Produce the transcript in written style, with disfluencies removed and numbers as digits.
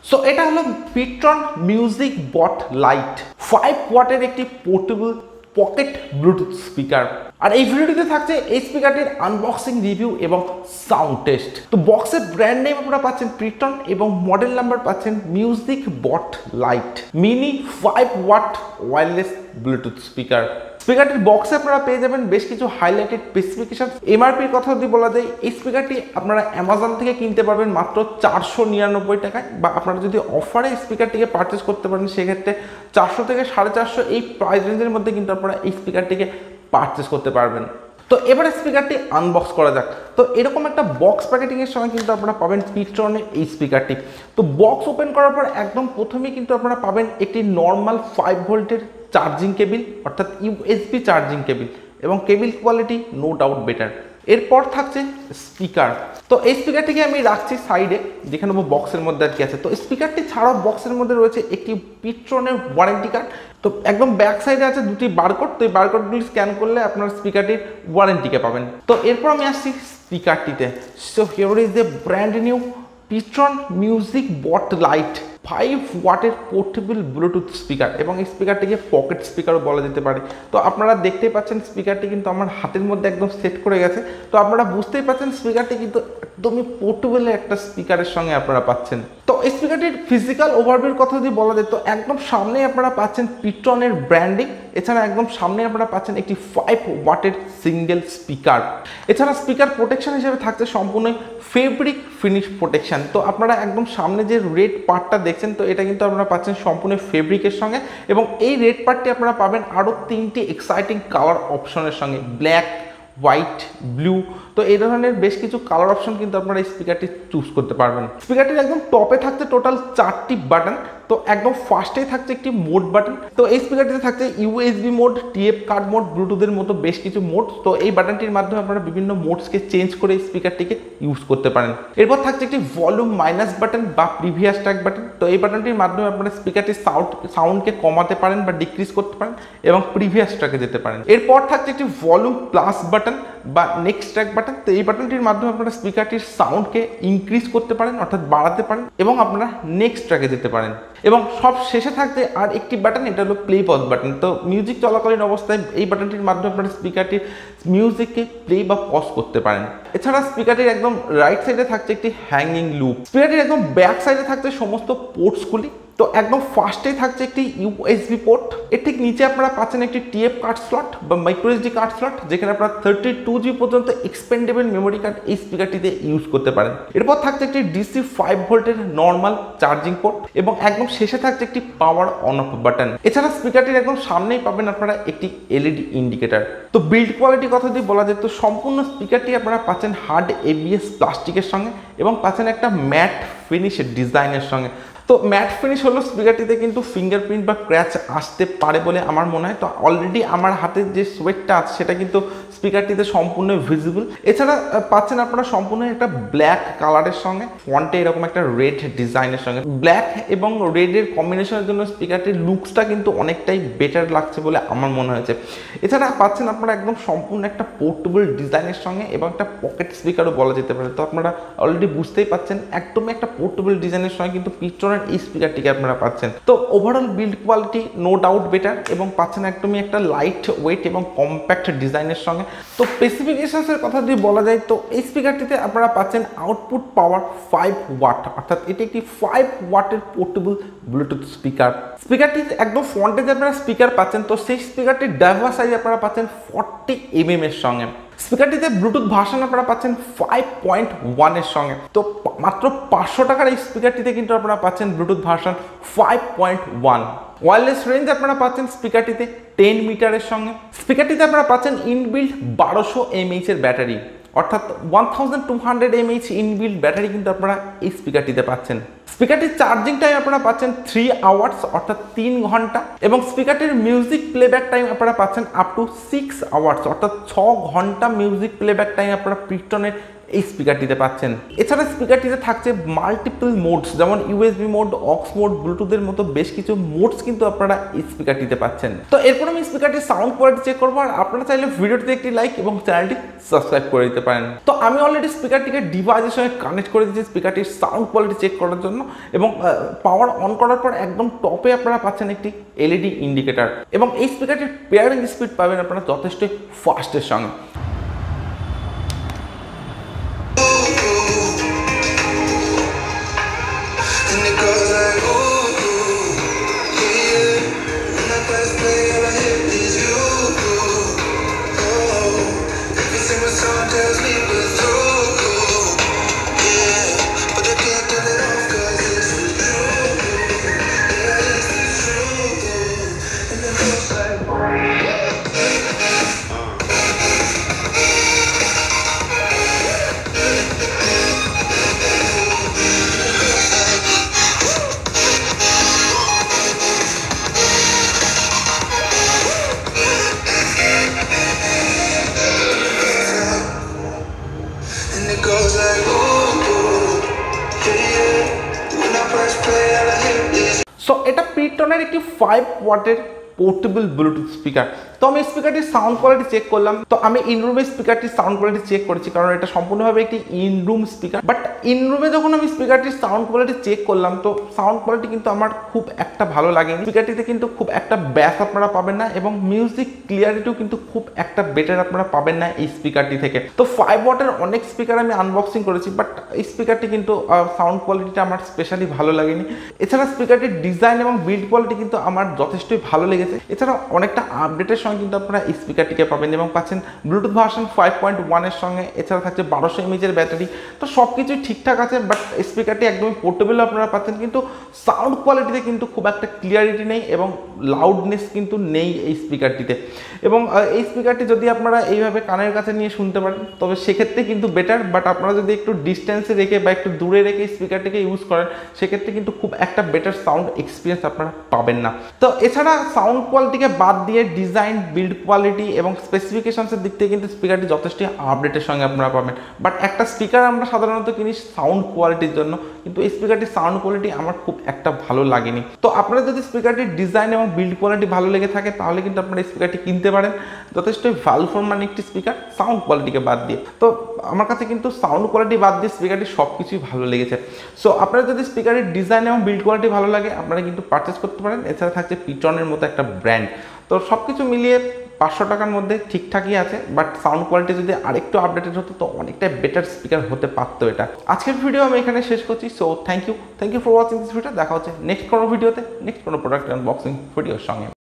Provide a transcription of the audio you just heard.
So এটা হলো pTron Musicbot Lite 5 ওয়াটের একটি পোর্টেবল পকেট ব্লুটুথ স্পিকার। আর এই ভিডিওটিতে থাকছে এই স্পিকারটির আনবক্সিং রিভিউ এবং সাউন্ড টেস্ট। তো বক্সের ব্র্যান্ড নেম আপনারা পাচ্ছেন pTron এবং মডেল নাম্বার পাচ্ছেন Musicbot Lite mini 5 watt wireless bluetooth speaker. স্পিকারটির বক্সে আপনারা পেয়ে যাবেন বেশ কিছু হাইলাইটেড স্পেসিফিকেশন। এমআরপির কথা যদি বলা যায়, এই স্পিকারটি আপনারা অ্যামাজন থেকে কিনতে পারবেন মাত্র 499 টাকায়, বা আপনারা যদি অফারে স্পিকারটিকে পারচেস করতে পারেন সেক্ষেত্রে 400 থেকে 450 এই প্রাইস রেঞ্জের মধ্যে কিন্তু আপনারা এই স্পিকারটিকে পারচেস করতে পারবেন। তো এবারে স্পিকারটি আনবক্স করা যাক। তো এরকম একটা বক্স প্যাকেটিংয়ের সঙ্গে কিন্তু আপনারা পাবেন pTron-এর এই স্পিকারটি। তো বক্স ওপেন করার পর একদম প্রথমেই কিন্তু আপনারা পাবেন একটি নর্মাল 5 ভোল্টের চার্জিং কেবিল, অর্থাৎ ইউএসবি চার্জিং কেবিল, এবং cable quality no doubt better. এরপর থাকছে স্পিকার। তো এই স্পিকারটিকে আমি রাখছি সাইডে, যেখানে বক্সের মধ্যে আর কি আছে। তো স্পিকারটি ছাড়াও বক্সের মধ্যে রয়েছে একটি pTron-এর ওয়ারেন্টি কার্ড। তো একদম ব্যাক সাইডে আছে দুটি বারকোড। তো এই বারকোডগুলি স্ক্যান করলে আপনার স্পিকারটির ওয়ারেন্টিকে পাবেন। তো এরপর আমি আসছি স্পিকারটিতে। So here is the brand new pTron Musicbot Lite 5 ওয়াটের পোর্টেবল ব্লুটুথ স্পিকার, এবং এই স্পিকারটিকে পকেট স্পিকারও বলা যেতে পারে। তো আপনারা দেখতেই পাচ্ছেন স্পিকারটি কিন্তু আমার হাতের মধ্যে একদম সেট করে গেছে। তো আপনারা বুঝতেই পাচ্ছেন স্পিকারটি কিন্তু একদমই পোর্টেবল একটা স্পিকারের সঙ্গে আপনারা পাচ্ছেন। তো এই স্পিকারটির ফিজিক্যাল ওভারভিউর কথা যদি বলা যায়, তো একদম সামনেই আপনারা পাচ্ছেন pTron-এর ব্র্যান্ডিং। এছাড়া একদম সামনে আপনারা পাচ্ছেন একটি 5 ওয়াটের সিঙ্গেল স্পিকার। এছাড়া স্পিকার প্রোটেকশন হিসেবে থাকছে সম্পূর্ণ ফেব্রিক ফিনিশ প্রোটেকশন। তো আপনারা একদম সামনে যে রেড পার্টটা দেখছেন, তো এটা কিন্তু আপনারা পাচ্ছেন সম্পূর্ণ ফেব্রিকের সঙ্গে, এবং এই রেড পার্টটি আপনারা পাবেন আরও 3টি এক্সাইটিং কালার অপশনের সঙ্গে, ব্ল্যাক, হোয়াইট, ব্লু। তো এই ধরনের বেশ কিছু কালার অপশন কিন্তু আপনারা এই স্পিকারটি চুজ করতে পারবেন। স্পিকারটির একদম টপে থাকছে টোটাল 4টি বাটন। তো একদম ফার্স্টেই থাকছে একটি মোড বাটন। তো এই স্পিকারটিতে থাকছে USB mode, TF card mode, ব্লুটুথের মতো বেশ কিছু মোড। তো এই বাটনটির মাধ্যমে আপনারা বিভিন্ন মোডসকে চেঞ্জ করে এই স্পিকারটিকে ইউজ করতে পারেন। এরপর থাকছে একটি ভলিউম মাইনাস বাটন বা প্রিভিয়াস ট্র্যাক বাটন। তো এই বাটনটির মাধ্যমে আপনারা স্পিকারটির সাউন্ডকে কমাতে পারেন বা ডিক্রিজ করতে পারেন এবং প্রিভিয়াস ট্র্যাকে যেতে পারেন। এরপর থাকছে একটি ভলিউম প্লাস বাটন বা নেক্সট ট্র্যাক বাটন। তো এই বাটনটির মাধ্যমে আপনারা স্পিকারটির সাউন্ডকে ইনক্রিজ করতে পারেন, অর্থাৎ বাড়াতে পারেন, এবং আপনারা নেক্সট ট্র্যাকে যেতে পারেন। এবং সব শেষে থাকছে আর একটি বাটন, এটা হলো প্লে পজ বাটন। তো মিউজিক চলাকালীন অবস্থায় এই বাটনটির মাধ্যমে আপনারা স্পিকারটির মিউজিককে প্লে বা পজ করতে পারেন। এছাড়া স্পিকারটির একদম রাইট সাইডে থাকছে একটি হ্যাঙ্গিং লুপ। স্পিকারটির একদম ব্যাক সাইডে থাকছে সমস্ত পোর্টসগুলি। তো একদম ফার্স্টেই থাকছে একটি ইউএসবি পোর্ট। এর ঠিক নিচে আপনারা পাচ্ছেন একটি টিএফ কার্ড স্লট বা মাইক্রোএসডি কার্ড স্লট, যেখানে আপনারা 32GB পর্যন্ত এক্সপেন্ডেবল মেমোরি কার্ড এই স্পিকারটিতে ইউজ করতে পারেন। এরপর থাকছে একটি ডিসি 5 ভোল্টের নর্মাল চার্জিং পোর্ট, এবং একদম শেষে থাকছে একটি পাওয়ার অন অফ বাটন। এছাড়া স্পিকারটির একদম সামনেই পাবেন আপনারা একটি এলইডি ইন্ডিকেটর। তো বিল্ড কোয়ালিটির কথা যদি বলা যায়, তো সম্পূর্ণ স্পিকারটি আপনারা পাচ্ছেন হার্ড এবিএস প্লাস্টিকের সঙ্গে, এবং পাচ্ছেন একটা ম্যাট ফিনিশ ডিজাইনের সঙ্গে। তো ম্যাট ফিনিশ হলো স্পিকারটিতে কিন্তু ফিঙ্গারপ্রিন্ট বা ক্র্যাচ আসতে পারে বলে আমার মনে হয়। তো অলরেডি আমার হাতের যে সোয়েটটা আছে সেটা কিন্তু স্পিকারটিতে সম্পূর্ণ ভিজিবল। এছাড়া পাচ্ছেন আপনারা সম্পূর্ণ একটা ব্ল্যাক কালারের সঙ্গে, ফন্টে এরকম একটা রেড ডিজাইনের সঙ্গে। ব্ল্যাক এবং রেডের কম্বিনেশনের জন্য স্পিকারটির লুকসটা কিন্তু অনেকটাই বেটার লাগছে বলে আমার মনে হয়েছে। এছাড়া পাচ্ছেন আপনারা একদম সম্পূর্ণ একটা পোর্টেবল ডিজাইনের সঙ্গে, এবং একটা পকেট স্পিকারও বলা যেতে পারে। তো আপনারা অলরেডি বুঝতেই পাচ্ছেন একদমই একটা পোর্টেবল ডিজাইনের সঙ্গে কিন্তু pTron এই স্পিকারটিকে আপনারা পাচ্ছেন। তো overall build quality no doubt better, এবং পাচ্ছেন একদমই একটা লাইট ওয়েট এবং কম্প্যাক্ট ডিজাইনের সঙ্গে। তো স্পেসিফিকেশনসের কথা যদি বলা যায়, তো এই স্পিকারটিতে আপনারা পাচ্ছেন আউটপুট পাওয়ার 5 ওয়াট, অর্থাৎ এটি একটি 5 ওয়াটের পোর্টেবল ব্লুটুথ স্পিকার। স্পিকারটি একদম ফ্রন্টে যে আপনারা স্পিকার পাচ্ছেন, তো সেই স্পিকারটির ডাইভার সাইজ আপনারা পাচ্ছেন 40 mm এর সঙ্গে। স্পিকারটিতে ব্লুটুথ ভার্সন আপনারা পাচ্ছেন 5.1 এর সঙ্গে। তো মাত্র 500 টাকার এই স্পিকারটিতে কিন্তু আপনারা পাচ্ছেন ব্লুটুথ ভার্সন 5.1। ওয়্যারলেস রেঞ্জ আপনারা পাচ্ছেন স্পিকারটিতে 10 মিটারের সঙ্গে। স্পিকারটিতে আপনারা পাচ্ছেন ইনবিল্ট 1200 mAh এর ব্যাটারি, অর্থাৎ 1200 mAh ইনবিল্ট ব্যাটারি কিন্তু আপনারা এই স্পিকারটিতে পাচ্ছেন। স্পিকারটির চার্জিং টাইম আপনারা পাচ্ছেন 3 আওয়ার্স, অর্থাৎ 3 ঘন্টা, এবং স্পিকারটির মিউজিক প্লেব্যাক টাইম আপনারা পাচ্ছেন আপ টু 6 আওয়ার্স, অর্থাৎ 6 ঘন্টা মিউজিক প্লেব্যাক টাইম আপনারা pTron-এর এই স্পিকারটিতে পাচ্ছেন। এছাড়া স্পিকারটিতে থাকছে মাল্টিপল মোডস, যেমন ইউএসবি মোড, অক্স মোড, ব্লুটুথের মতো বেশ কিছু মোডস কিন্তু আপনারা এই স্পিকারটিতে পাচ্ছেন। তো এরপর আমি স্পিকারটির সাউন্ড কোয়ালিটি চেক করবো, আর আপনারা চাইলে ভিডিওটিতে একটি লাইক এবং চ্যানেলটি সাবস্ক্রাইব করে দিতে পারেন। তো আমি অলরেডি স্পিকারটিকে ডিভাইসের সঙ্গে কানেক্ট করে দিয়েছি স্পিকারটির সাউন্ড কোয়ালিটি চেক করার জন্য, এবং পাওয়ার অন করার পর একদম টপে আপনারা পাচ্ছেন একটি এলইডি ইন্ডিকেটর, এবং এই স্পিকারটির পেয়ারিং স্পিড পাবেন আপনারা যথেষ্ট ফাস্টের সঙ্গে। সো এটা pTron'ের একটি 5 ওয়াটের পোর্টেবল ব্লুটুথ স্পিকার। তো আমি স্পিকারটির সাউন্ড কোয়ালিটি চেক করলাম। তো আমি ইনরুমে স্পিকারটির সাউন্ড কোয়ালিটি চেক করেছি, কারণ এটা সম্পূর্ণভাবে একটি ইনরুম স্পিকার। বাট ইনরুমে যখন আমি স্পিকারটির সাউন্ড কোয়ালিটি চেক করলাম, তো সাউন্ড কোয়ালিটি কিন্তু আমার খুব একটা ভালো লাগেনি। স্পিকারটিতে কিন্তু খুব একটা ব্যাস আপনারা পাবেন না, এবং মিউজিক ক্লিয়ারিটিও কিন্তু খুব একটা বেটার আপনারা পাবেন না এই স্পিকারটি থেকে। তো 5 ওয়াটের অনেক স্পিকার আমি আনবক্সিং করেছি, বাট এই স্পিকারটি কিন্তু সাউন্ড কোয়ালিটিটা আমার স্পেশালি ভালো লাগেনি। এছাড়া স্পিকারটির ডিজাইন এবং বিল্ড কোয়ালিটি কিন্তু আমার যথেষ্টই ভালো লেগেছে। এছাড়া অনেকটা আপডেটের সঙ্গে কিন্তু আপনারা এই স্পিকারটিকে পাবেন, এবং পাচ্ছেন ব্লুটুথ ভার্সন 5.1 এর সঙ্গে। এছাড়া থাকছে 1200 mAh ব্যাটারি। তো সব কিছুই ঠিকঠাক আছে, বাট স্পিকারটি একদমই পোর্টেবল আপনারা পাচ্ছেন, কিন্তু সাউন্ড কোয়ালিটিতে কিন্তু খুব একটা ক্লিয়ারিটি নেই এবং লাউডনেস কিন্তু নেই এই স্পিকারটিতে। এবং এই স্পিকারটি যদি আপনারা এইভাবে কানের কাছে নিয়ে শুনতে পারেন তবে সেক্ষেত্রে কিন্তু বেটার, বাট আপনারা যদি একটু ডিস্টেন্সে রেখে বা একটু দূরে রেখে স্পিকারটিকে ইউজ করেন সেক্ষেত্রে কিন্তু খুব একটা বেটার সাউন্ড এক্সপিরিয়েন্স আপনারা পাবেন না। তো এছাড়া সাউন্ড কোয়ালিটিকে বাদ দিয়ে ডিজাইন, বিল্ড কোয়ালিটি এবং স্পেসিফিকেশনসের দিক থেকে কিন্তু স্পিকারটি যথেষ্ট আপডেটের সঙ্গে আপনারা পাবেন। বাট একটা স্পিকার আমরা সাধারণত কিনি সাউন্ড কোয়ালিটির জন্য, কিন্তু এই স্পিকারটির সাউন্ড কোয়ালিটি আমার খুব একটা ভালো লাগেনি। তো আপনারা যদি স্পিকারটির ডিজাইন এবং বিল্ড কোয়ালিটি ভালো লেগে থাকে তাহলে কিন্তু আপনারা এই স্পিকারটি কিনতে পারেন। যথেষ্ট ভ্যালু ফর মানি একটি স্পিকার সাউন্ড কোয়ালিটিকে বাদ দিয়ে। তো আমার কাছে কিন্তু সাউন্ড কোয়ালিটি বাদ দিয়ে স্পিকারটি সব কিছুই ভালো লেগেছে। সো আপনারা যদি স্পিকারের ডিজাইন এবং বিল্ড কোয়ালিটি ভালো লাগে আপনারা কিন্তু পারচেস করতে পারেন। এছাড়া থাকছে pTron'ের মতো একটা ব্র্যান্ড। তো সব কিছু মিলিয়ে 500 টাকার মধ্যে ঠিকঠাকই আছে, বাট সাউন্ড কোয়ালিটি যদি আরেকটু আপডেটেড হতো তো অনেকটা বেটার স্পিকার হতে পারতো এটা। আজকের ভিডিও আমি এখানে শেষ করছি। So thank you for watching this video. দেখা হচ্ছে নেক্সট কোনো ভিডিওতে, নেক্সট কোনো প্রোডাক্ট আনবক্সিং ভিডিওর সঙ্গে।